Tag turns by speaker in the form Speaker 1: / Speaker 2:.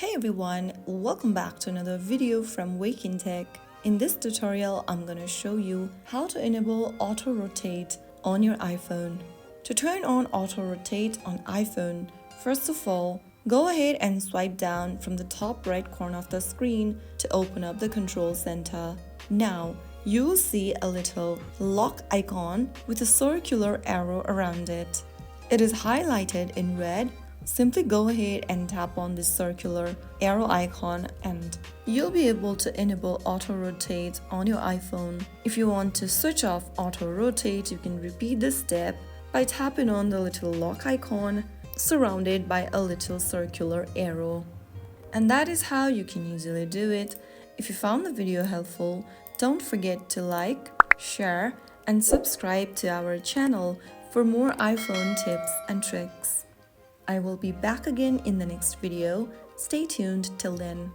Speaker 1: Hey everyone, welcome back to another video from Wake&Tech. In this tutorial, I'm gonna show you how to enable auto rotate on your iPhone. To turn on auto rotate on iPhone, first of all, go ahead and swipe down from the top right corner of the screen to open up the control center. Now, you will see a little lock icon with a circular arrow around it. It is highlighted in red. Simply go ahead and tap on this circular arrow icon and you'll be able to enable auto rotate on your iPhone. If you want to switch off auto rotate, you can repeat this step by tapping on the little lock icon surrounded by a little circular arrow. And that is how you can easily do it. If you found the video helpful, don't forget to like, share, and subscribe to our channel for more iPhone tips and tricks. I will be back again in the next video. Stay tuned till then.